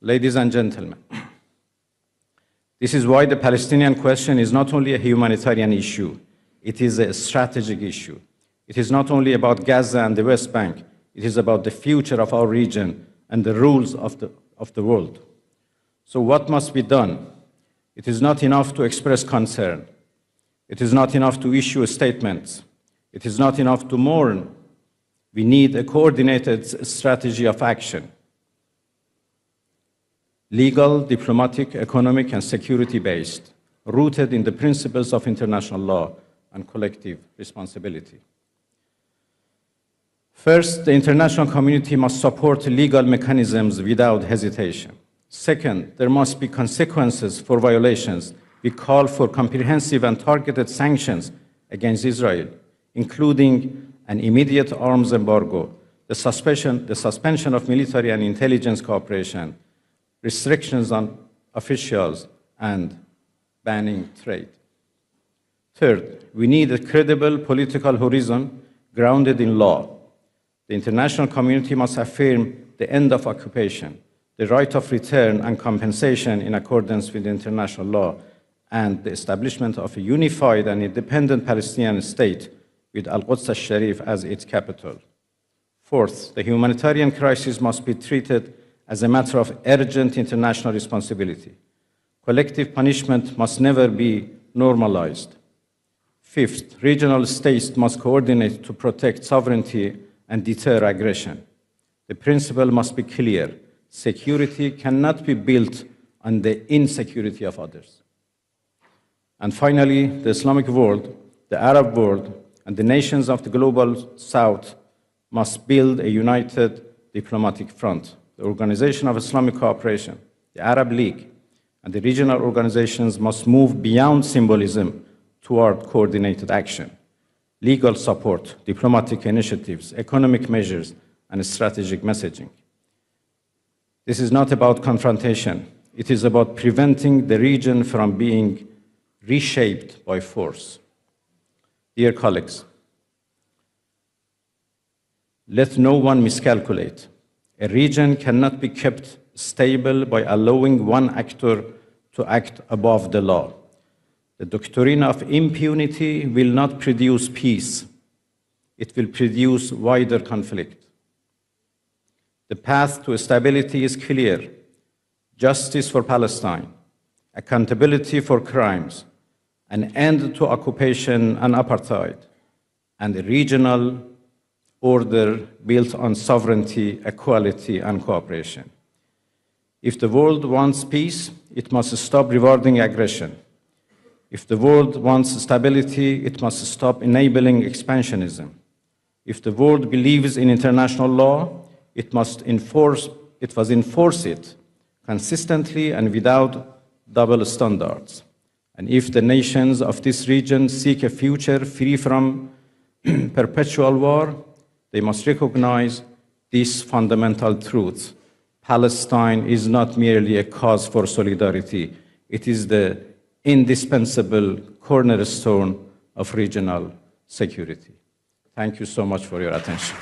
Ladies and gentlemen, this is why the Palestinian question is not only a humanitarian issue, it is a strategic issue. It is not only about Gaza and the West Bank, it is about the future of our region and the rules of the world. So what must be done? It is not enough to express concern. It is not enough to issue statements. It is not enough to mourn. We need a coordinated strategy of action. Legal, diplomatic, economic, and security-based, rooted in the principles of international law and collective responsibility. First, the international community must support legal mechanisms without hesitation. Second, there must be consequences for violations. We call for comprehensive and targeted sanctions against Israel, including an immediate arms embargo, the suspension of military and intelligence cooperation, restrictions on officials, and banning trade. Third, we need a credible political horizon grounded in law. The international community must affirm the end of occupation, the right of return and compensation in accordance with international law, and the establishment of a unified and independent Palestinian state with Al-Quds al-Sharif as its capital. Fourth, the humanitarian crisis must be treated as a matter of urgent international responsibility. Collective punishment must never be normalized. Fifth, regional states must coordinate to protect sovereignty and deter aggression. The principle must be clear. Security cannot be built on the insecurity of others. And finally, the Islamic world, the Arab world, and the nations of the global South must build a united diplomatic front. The Organization of Islamic Cooperation, the Arab League, and the regional organizations must move beyond symbolism toward coordinated action. Legal support, diplomatic initiatives, economic measures, and strategic messaging. This is not about confrontation. It is about preventing the region from being reshaped by force. Dear colleagues, let no one miscalculate. A region cannot be kept stable by allowing one actor to act above the law. The doctrine of impunity will not produce peace. It will produce wider conflict. The path to stability is clear. Justice for Palestine, accountability for crimes, an end to occupation and apartheid, and a regional order built on sovereignty, equality, and cooperation. If the world wants peace, it must stop rewarding aggression. If the world wants stability, it must stop enabling expansionism. If the world believes in international law, it must enforce it consistently and without double standards. And if the nations of this region seek a future free from perpetual war, they must recognize this fundamental truth. Palestine is not merely a cause for solidarity. It is the indispensable cornerstone of regional security. Thank you so much for your attention.